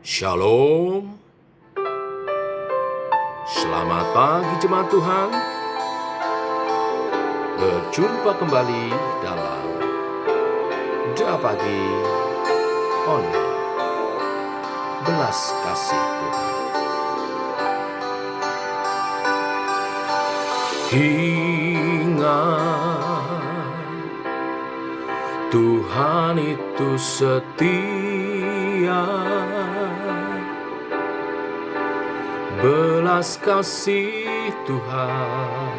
Shalom. Selamat pagi jemaat Tuhan. Berjumpa kembali dalam Doa Pagi Online. Belas kasih Tuhan. Ingat, Tuhan itu setia. Belas kasih Tuhan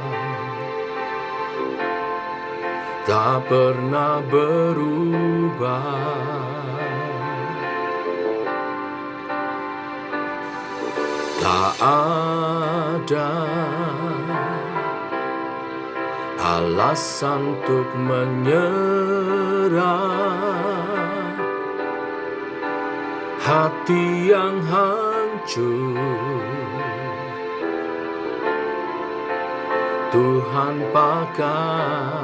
tak pernah berubah. Tak ada alasan untuk menyerah. Hati yang hancur Tuhan pakai.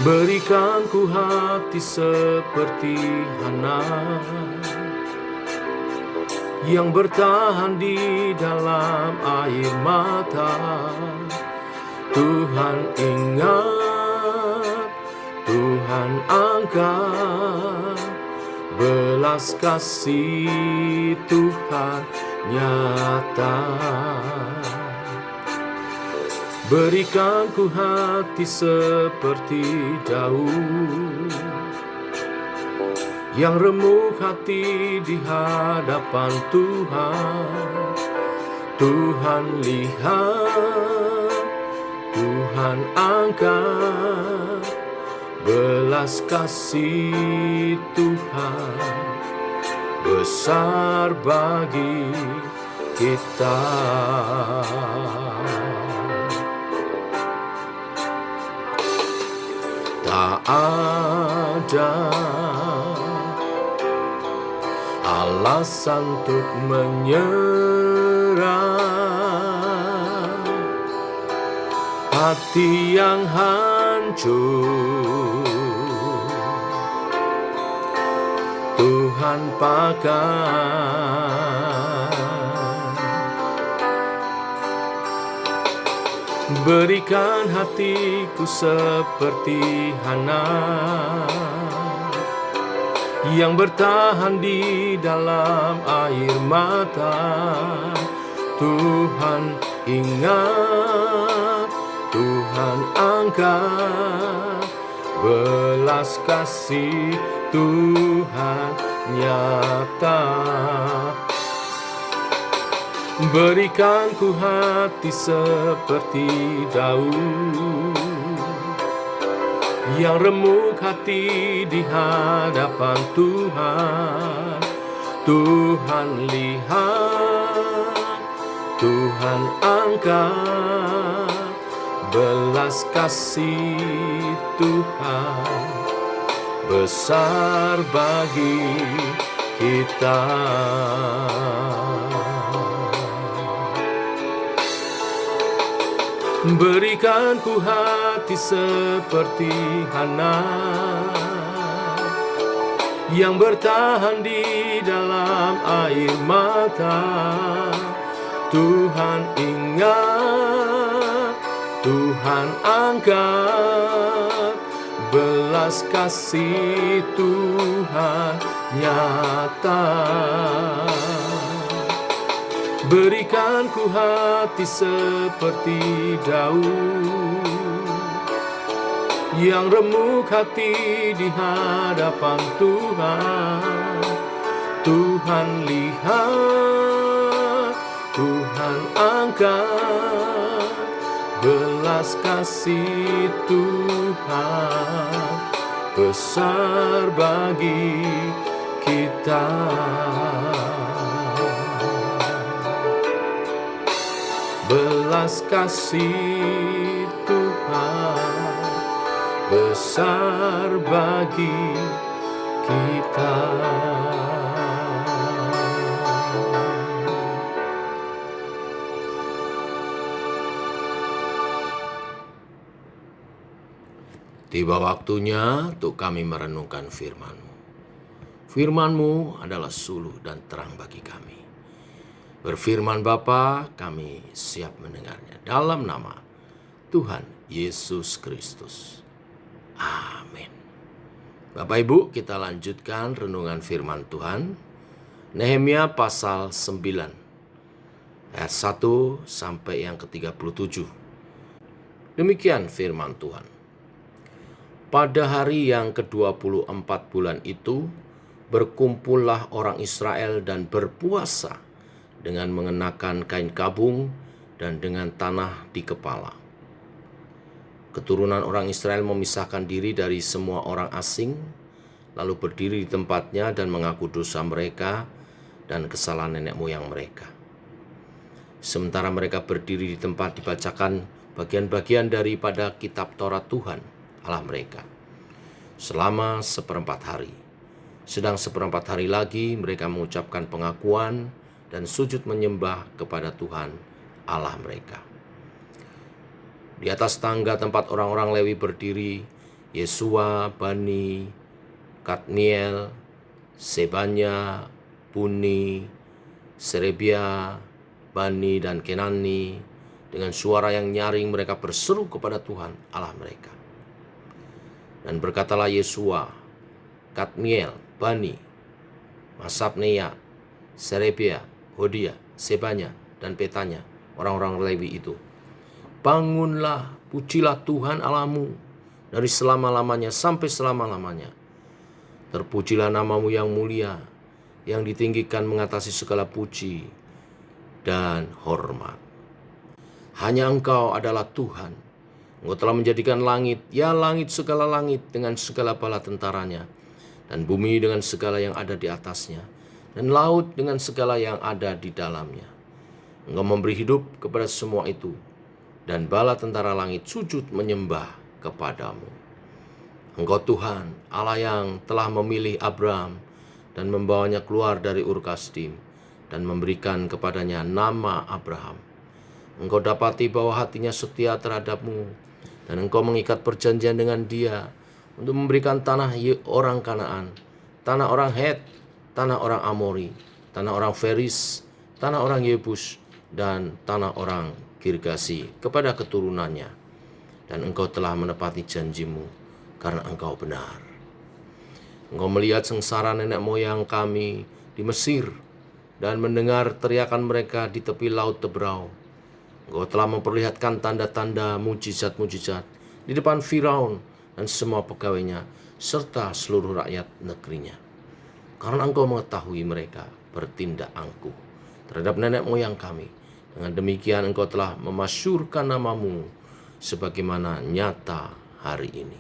Berikan ku hati seperti Hana yang bertahan di dalam air mata. Tuhan ingat, Tuhan angkat, belas kasih Tuhan nyata. Berikan ku hati seperti Daud yang remuk hati di hadapan Tuhan. Tuhan lihat, Tuhan angkat, belas kasih Tuhan besar bagi kita. Tak ada alasan untuk menyerah. Hati yang hancur Tuhan pakai. Berikan hatiku seperti Hana yang bertahan di dalam air mata. Tuhan ingat, Tuhan angkat, belas kasih Tuhan nyata. Berikan ku hati seperti Daud yang remuk hati di hadapan Tuhan. Tuhan lihat, Tuhan angkat, belas kasih Tuhan besar bagi kita. Berikan ku hati seperti Hana yang bertahan di dalam air mata. Tuhan ingat, Tuhan angkat, belas kasih Tuhan nyata. Berikan ku hati seperti Daud yang remuk hati di hadapan Tuhan. Tuhan lihat, Tuhan angkat, belas kasih Tuhan besar bagi kita. Belas kasih Tuhan besar bagi kita. Tiba waktunya untuk kami merenungkan firman-Mu. Firman-Mu adalah suluh dan terang bagi kami. Berfirman Bapa, kami siap mendengarnya. Dalam nama Tuhan Yesus Kristus. Amin. Bapak Ibu, kita lanjutkan renungan firman Tuhan. Nehemia pasal 9, ayat 1 sampai yang ke-37. Demikian firman Tuhan. Pada hari yang ke-24 bulan itu, berkumpullah orang Israel dan berpuasa dengan mengenakan kain kabung dan dengan tanah di kepala. Keturunan orang Israel memisahkan diri dari semua orang asing, lalu berdiri di tempatnya dan mengaku dosa mereka dan kesalahan nenek moyang mereka. Sementara mereka berdiri di tempat, dibacakan bagian-bagian daripada kitab Taurat Tuhan Allah mereka selama 1/4 hari. Sedang 1/4 hari lagi mereka mengucapkan pengakuan dan sujud menyembah kepada Tuhan Allah mereka. Di atas tangga tempat orang-orang Lewi berdiri, Yesua, Bani, Kadmiel, Sebanya, Buni, Serebia, Bani, dan Kenani. Dengan suara yang nyaring mereka berseru kepada Tuhan Allah mereka. Dan berkatalah Yesua, Kadmiel, Bani, Masabneya, Serebia, Hodia, Sebanya, dan Petanya, orang-orang Lewi itu. Bangunlah, pujilah Tuhan Allahmu dari selama-lamanya sampai selama-lamanya. Terpujilah namamu yang mulia, yang ditinggikan mengatasi segala puji dan hormat. Hanya Engkau adalah Tuhan. Engkau telah menjadikan langit, ya langit segala langit dengan segala bala tentaranya, dan bumi dengan segala yang ada di atasnya, dan laut dengan segala yang ada di dalamnya. Engkau memberi hidup kepada semua itu, dan bala tentara langit sujud menyembah kepadamu. Engkau Tuhan, Allah yang telah memilih Abraham dan membawanya keluar dari Ur Kasdim dan memberikan kepadanya nama Abraham. Engkau dapati bahwa hatinya setia terhadapmu, dan engkau mengikat perjanjian dengan dia untuk memberikan tanah orang Kanaan, tanah orang Het, tanah orang Amori, tanah orang Feris, tanah orang Yebus, dan tanah orang Girgasi kepada keturunannya. Dan engkau telah menepati janjimu, karena engkau benar. Engkau melihat sengsara nenek moyang kami di Mesir, dan mendengar teriakan mereka di tepi laut Tebrau. Engkau telah memperlihatkan tanda-tanda mujizat-mujizat di depan Firaun dan semua pegawainya, serta seluruh rakyat negerinya. Karena engkau mengetahui mereka bertindak angkuh terhadap nenek moyang kami. Dengan demikian engkau telah memasyurkan namamu sebagaimana nyata hari ini.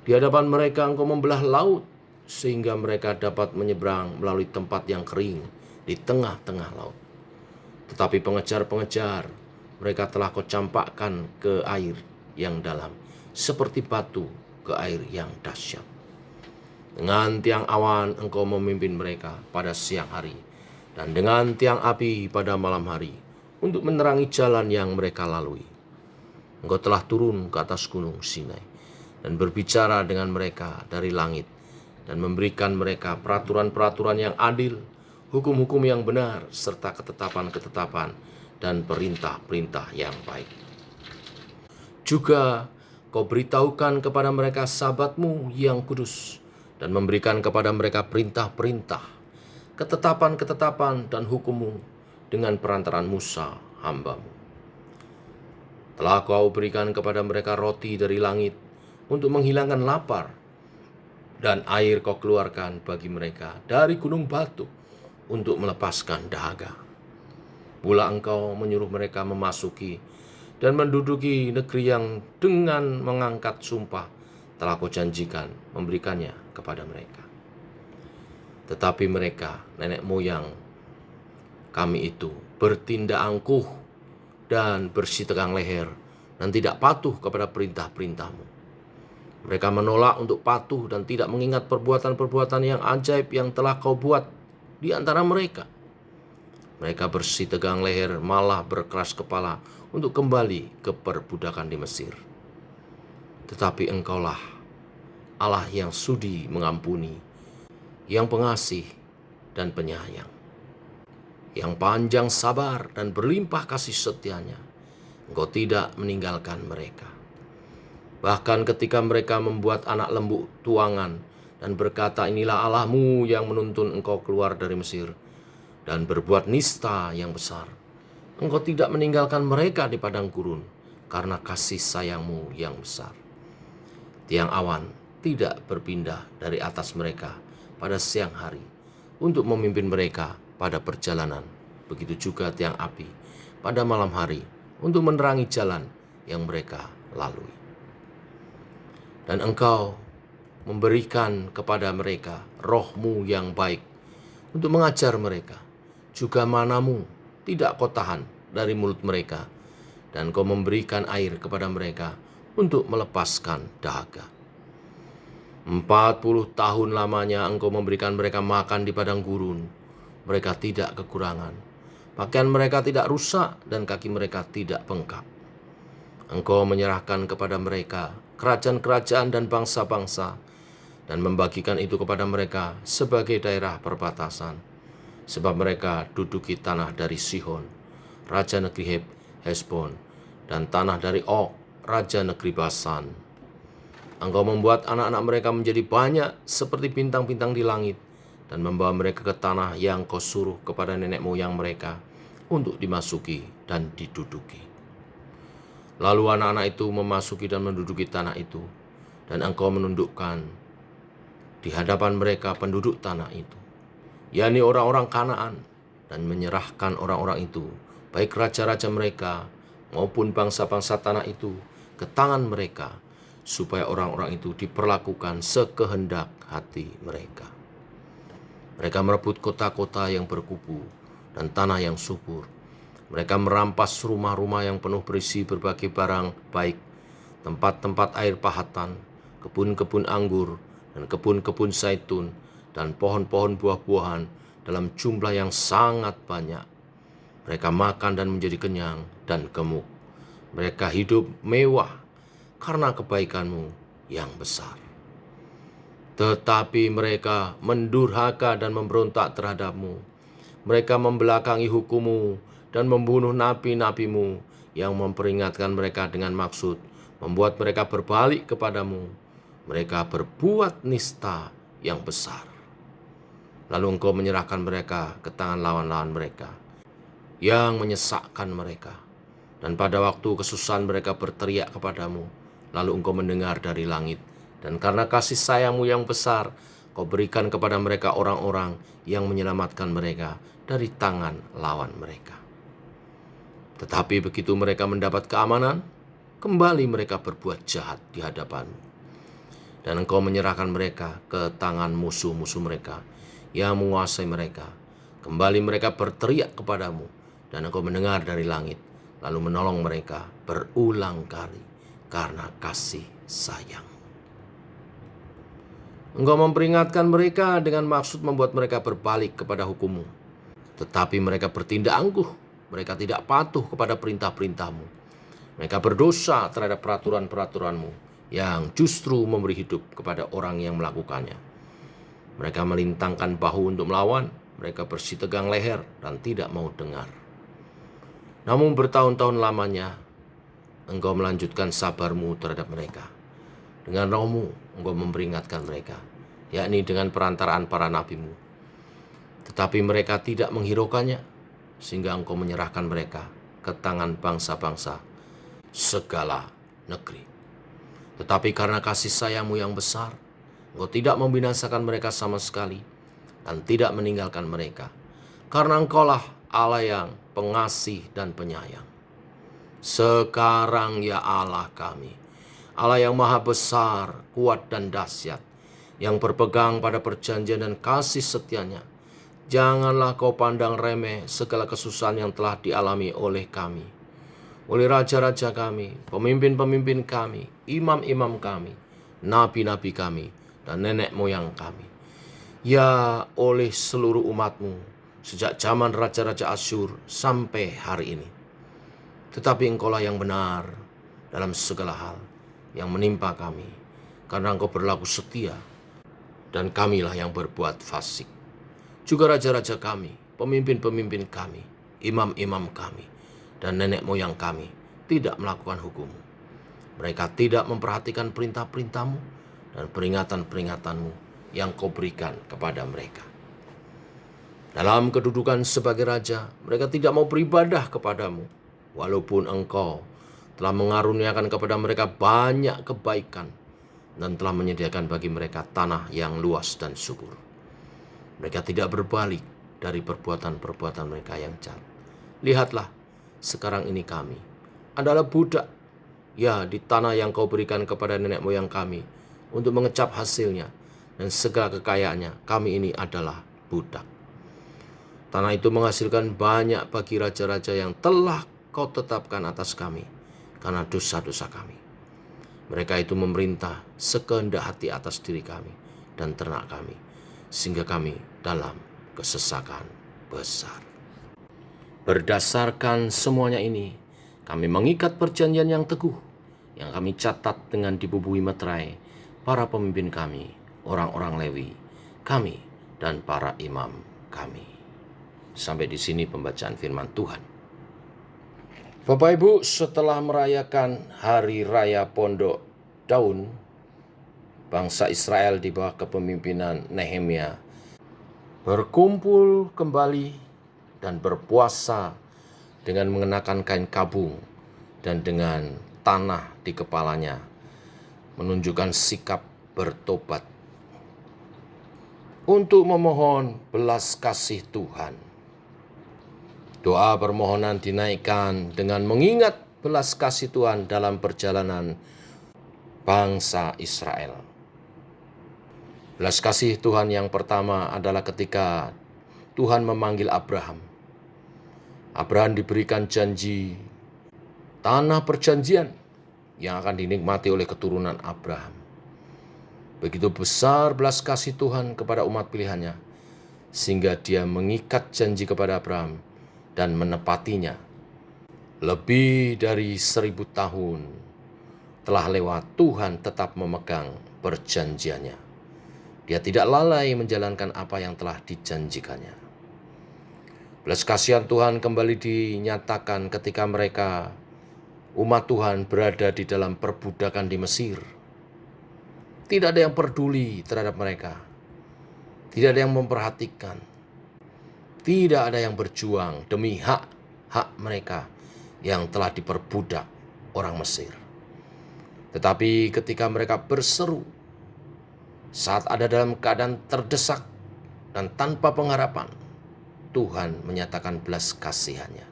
Di hadapan mereka engkau membelah laut, sehingga mereka dapat menyeberang melalui tempat yang kering di tengah-tengah laut. Tetapi pengejar-pengejar mereka telah kau campakkan ke air yang dalam, seperti batu ke air yang dahsyat. Dengan tiang awan engkau memimpin mereka pada siang hari, dan dengan tiang api pada malam hari, untuk menerangi jalan yang mereka lalui. Engkau telah turun ke atas gunung Sinai, dan berbicara dengan mereka dari langit, dan memberikan mereka peraturan-peraturan yang adil, hukum-hukum yang benar, serta ketetapan-ketetapan dan perintah-perintah yang baik. Juga kau beritahukan kepada mereka Sabat-Mu yang kudus, dan memberikan kepada mereka perintah-perintah, ketetapan-ketetapan dan hukum-Mu dengan perantaraan Musa hamba-Mu. Telah kau berikan kepada mereka roti dari langit untuk menghilangkan lapar, dan air kau keluarkan bagi mereka dari gunung batu untuk melepaskan dahaga. Pula engkau menyuruh mereka memasuki dan menduduki negeri yang dengan mengangkat sumpah telah kau janjikan memberikannya kepada mereka. Tetapi mereka, nenek moyang kami itu, bertindak angkuh dan bersitegang leher dan tidak patuh kepada perintah-perintah-Mu. Mereka menolak untuk patuh dan tidak mengingat perbuatan-perbuatan yang ajaib yang telah kau buat di antara mereka. Mereka bersitegang leher, malah berkeras kepala untuk kembali ke perbudakan di Mesir. Tetapi Engkaulah Allah yang sudi mengampuni, yang pengasih dan penyayang, yang panjang sabar dan berlimpah kasih setianya. Engkau tidak meninggalkan mereka. Bahkan ketika mereka membuat anak lembu tuangan dan berkata, inilah Allahmu yang menuntun engkau keluar dari Mesir, dan berbuat nista yang besar, Engkau tidak meninggalkan mereka di padang gurun karena kasih sayangmu yang besar. Tiang awan tidak berpindah dari atas mereka pada siang hari untuk memimpin mereka pada perjalanan. Begitu juga tiang api pada malam hari untuk menerangi jalan yang mereka lalui. Dan Engkau memberikan kepada mereka roh-Mu yang baik untuk mengajar mereka. Juga mana-Mu tidak Kau tahan dari mulut mereka, dan Kau memberikan air kepada mereka untuk melepaskan dahaga. 40 tahun lamanya Engkau memberikan mereka makan di padang gurun. Mereka tidak kekurangan. Pakaian mereka tidak rusak dan kaki mereka tidak bengkak. Engkau menyerahkan kepada mereka kerajaan-kerajaan dan bangsa-bangsa, dan membagikan itu kepada mereka sebagai daerah perbatasan. Sebab mereka duduki tanah dari Sihon, raja negeri Hesbon, dan tanah dari Og, raja negeri Basan. Engkau membuat anak-anak mereka menjadi banyak seperti bintang-bintang di langit, dan membawa mereka ke tanah yang Kau suruh kepada nenek moyang mereka untuk dimasuki dan diduduki. Lalu anak-anak itu memasuki dan menduduki tanah itu, dan Engkau menundukkan di hadapan mereka penduduk tanah itu, yakni orang-orang Kanaan, dan menyerahkan orang-orang itu, baik raja-raja mereka maupun bangsa-bangsa tanah itu, ke tangan mereka, supaya orang-orang itu diperlakukan sekehendak hati mereka. Mereka merebut kota-kota yang berkubu dan tanah yang subur. Mereka merampas rumah-rumah yang penuh berisi berbagai barang baik, tempat-tempat air pahatan, kebun-kebun anggur, dan kebun-kebun zaitun, dan pohon-pohon buah-buahan dalam jumlah yang sangat banyak. Mereka makan dan menjadi kenyang dan gemuk. Mereka hidup mewah karena kebaikan-Mu yang besar. Tetapi mereka mendurhaka dan memberontak terhadap-Mu. Mereka membelakangi hukum-Mu dan membunuh nabi-nabi-Mu yang memperingatkan mereka dengan maksud membuat mereka berbalik kepadamu. Mereka berbuat nista yang besar. Lalu Engkau menyerahkan mereka ke tangan lawan-lawan mereka yang menyesakkan mereka. Dan pada waktu kesusahan mereka berteriak kepadamu, lalu Engkau mendengar dari langit. Dan karena kasih sayang-Mu yang besar, Kau berikan kepada mereka orang-orang yang menyelamatkan mereka dari tangan lawan mereka. Tetapi begitu mereka mendapat keamanan, kembali mereka berbuat jahat di hadapan-Mu. Dan Engkau menyerahkan mereka ke tangan musuh-musuh mereka yang menguasai mereka. Kembali mereka berteriak kepadamu, dan Engkau mendengar dari langit, lalu menolong mereka berulang kali karena kasih sayang. Engkau memperingatkan mereka dengan maksud membuat mereka berbalik kepada hukum-Mu. Tetapi mereka bertindak angkuh. Mereka tidak patuh kepada perintah-perintah-Mu. Mereka berdosa terhadap peraturan-peraturan-Mu yang justru memberi hidup kepada orang yang melakukannya. Mereka melintangkan bahu untuk melawan. Mereka bersitegang leher dan tidak mau dengar. Namun bertahun-tahun lamanya Engkau melanjutkan sabar-Mu terhadap mereka. Dengan roh-Mu Engkau memperingatkan mereka, yakni dengan perantaraan para nabi-Mu. Tetapi mereka tidak menghiraukannya, sehingga Engkau menyerahkan mereka ke tangan bangsa-bangsa segala negeri. Tetapi karena kasih sayang-Mu yang besar, Engkau tidak membinasakan mereka sama sekali dan tidak meninggalkan mereka. Karena Engkaulah Allah yang pengasih dan penyayang. Sekarang ya Allah kami, Allah yang maha besar, kuat dan dahsyat, yang berpegang pada perjanjian dan kasih setianya, janganlah Kau pandang remeh segala kesusahan yang telah dialami oleh kami, oleh raja-raja kami, pemimpin-pemimpin kami, imam-imam kami, nabi-nabi kami, dan nenek moyang kami. Ya, oleh seluruh umat-Mu, sejak zaman raja-raja Asyur sampai hari ini. Tetapi Engkaulah yang benar dalam segala hal, yang menimpa kami, karena Engkau berlaku setia, dan kamilah yang berbuat fasik. Juga raja-raja kami, pemimpin-pemimpin kami, imam-imam kami, dan nenek moyang kami tidak melakukan hukum-Mu. Mereka tidak memperhatikan perintah-perintah-Mu dan peringatan-peringatan-Mu yang Kau berikan kepada mereka. Dalam kedudukan sebagai raja, mereka tidak mau beribadah kepada-Mu, walaupun Engkau telah mengaruniakan kepada mereka banyak kebaikan dan telah menyediakan bagi mereka tanah yang luas dan subur. Mereka tidak berbalik dari perbuatan-perbuatan mereka yang jahat. Lihatlah, sekarang ini kami adalah budak, ya, di tanah yang Kau berikan kepada nenek moyang kami untuk mengecap hasilnya, dan segala kekayaannya kami ini adalah budak. Tanah itu menghasilkan banyak bagi raja-raja yang telah Kau tetapkan atas kami karena dosa-dosa kami. Mereka itu memerintah sekehendak hati atas diri kami dan ternak kami, sehingga kami dalam kesesakan besar. Berdasarkan semuanya ini, kami mengikat perjanjian yang teguh, yang kami catat dengan dibubuhi meterai para pemimpin kami, orang-orang Lewi, kami, dan para imam kami. Sampai di sini pembacaan firman Tuhan. Bapak Ibu, setelah merayakan Hari Raya Pondok Daun, bangsa Israel di bawah kepemimpinan Nehemia berkumpul kembali dan berpuasa dengan mengenakan kain kabung dan dengan tanah di kepalanya, menunjukkan sikap bertobat untuk memohon belas kasih Tuhan. Doa permohonan dinaikkan dengan mengingat belas kasih Tuhan dalam perjalanan bangsa Israel. Belas kasih Tuhan yang pertama adalah ketika Tuhan memanggil Abraham. Abraham diberikan janji tanah perjanjian yang akan dinikmati oleh keturunan Abraham. Begitu besar belas kasih Tuhan kepada umat pilihannya, sehingga Dia mengikat janji kepada Abraham dan menepatinya. Lebih dari 1000 tahun telah lewat, Tuhan tetap memegang perjanjiannya. Dia tidak lalai menjalankan apa yang telah dijanjikannya. Belas kasihan Tuhan kembali dinyatakan ketika mereka, umat Tuhan, berada di dalam perbudakan di Mesir. Tidak ada yang peduli terhadap mereka. Tidak ada yang memperhatikan. Tidak ada yang berjuang demi hak mereka yang telah diperbudak orang Mesir. Tetapi ketika mereka berseru, saat ada dalam keadaan terdesak dan tanpa pengharapan, Tuhan menyatakan belas kasihannya,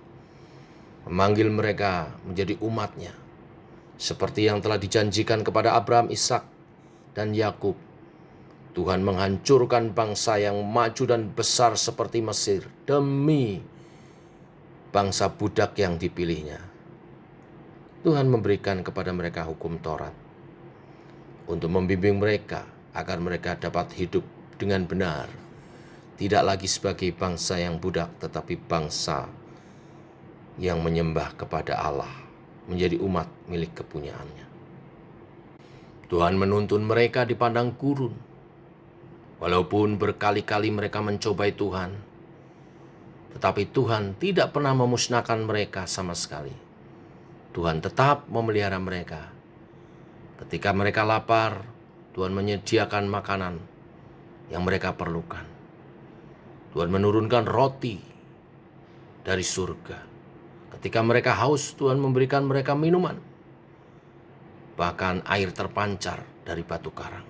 memanggil mereka menjadi umat-Nya, seperti yang telah dijanjikan kepada Abraham, Ishak, dan Yakub. Tuhan menghancurkan bangsa yang maju dan besar seperti Mesir demi bangsa budak yang dipilihnya. Tuhan memberikan kepada mereka hukum Taurat untuk membimbing mereka agar mereka dapat hidup dengan benar, tidak lagi sebagai bangsa yang budak, tetapi bangsa yang menyembah kepada Allah, menjadi umat milik kepunyaannya. Tuhan menuntun mereka di padang gurun. Walaupun berkali-kali mereka mencobai Tuhan, tetapi Tuhan tidak pernah memusnahkan mereka sama sekali. Tuhan tetap memelihara mereka. Ketika mereka lapar, Tuhan menyediakan makanan yang mereka perlukan. Tuhan menurunkan roti dari surga. Ketika mereka haus, Tuhan memberikan mereka minuman. Bahkan air terpancar dari batu karang,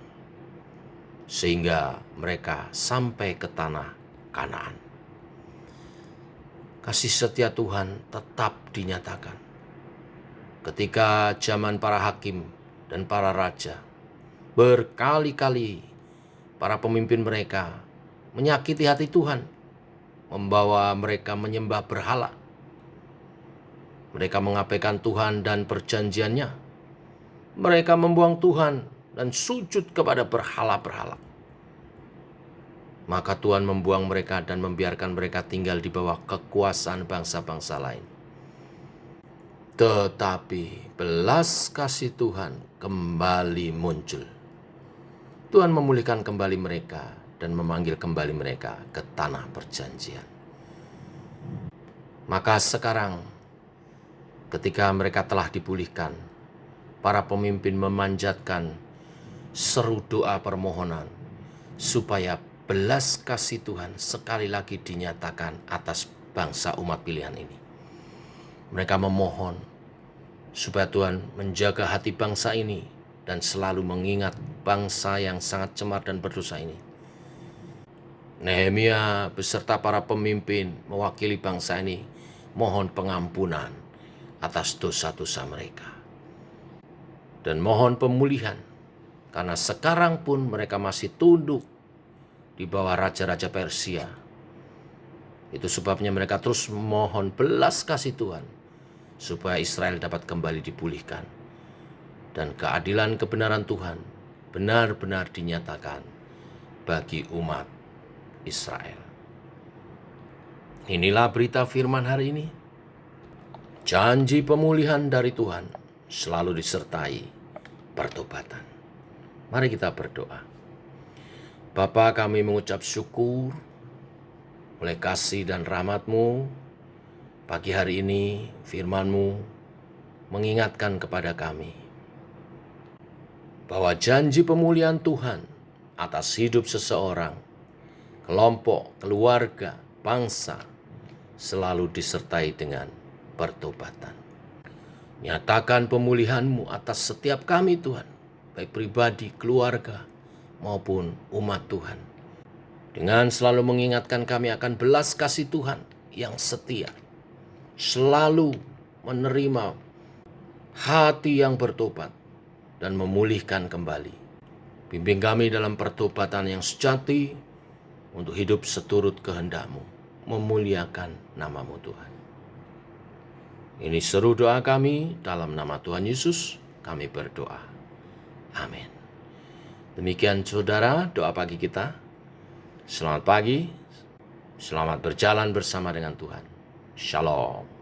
sehingga mereka sampai ke tanah Kanaan. Kasih setia Tuhan tetap dinyatakan ketika zaman para hakim dan para raja. Berkali-kali para pemimpin mereka menyakiti hati Tuhan, membawa mereka menyembah berhala. Mereka mengabaikan Tuhan dan perjanjiannya. Mereka membuang Tuhan dan sujud kepada berhala-berhala. Maka Tuhan membuang mereka dan membiarkan mereka tinggal di bawah kekuasaan bangsa-bangsa lain. Tetapi belas kasih Tuhan kembali muncul. Tuhan memulihkan kembali mereka dan memanggil kembali mereka ke tanah perjanjian. Maka sekarang ketika mereka telah dipulihkan, para pemimpin memanjatkan seru doa permohonan supaya belas kasih Tuhan sekali lagi dinyatakan atas bangsa umat pilihan ini. Mereka memohon supaya Tuhan menjaga hati bangsa ini dan selalu mengingat bangsa yang sangat cemar dan berdosa ini. Nehemia beserta para pemimpin mewakili bangsa ini mohon pengampunan atas dosa-dosa mereka. Dan mohon pemulihan, karena sekarang pun mereka masih tunduk di bawah raja-raja Persia. Itu sebabnya mereka terus mohon belas kasih Tuhan, supaya Israel dapat kembali dipulihkan. Dan keadilan kebenaran Tuhan benar-benar dinyatakan bagi umat Israel. Inilah berita firman hari ini. Janji pemulihan dari Tuhan selalu disertai pertobatan. Mari kita berdoa. Bapa, kami mengucap syukur oleh kasih dan rahmat-Mu. Pagi hari ini firman-Mu mengingatkan kepada kami bahwa janji pemulihan Tuhan atas hidup seseorang, kelompok, keluarga, bangsa selalu disertai dengan pertobatan. Nyatakan pemulihan-Mu atas setiap kami Tuhan, baik pribadi, keluarga, maupun umat Tuhan. Dengan selalu mengingatkan kami akan belas kasih Tuhan yang setia, selalu menerima hati yang bertobat dan memulihkan kembali. Bimbing kami dalam pertobatan yang sejati untuk hidup seturut kehendak-Mu, memuliakan nama-Mu Tuhan. Ini seru doa kami, dalam nama Tuhan Yesus kami berdoa. Amin. Demikian saudara doa pagi kita. Selamat pagi, selamat berjalan bersama dengan Tuhan. Shalom.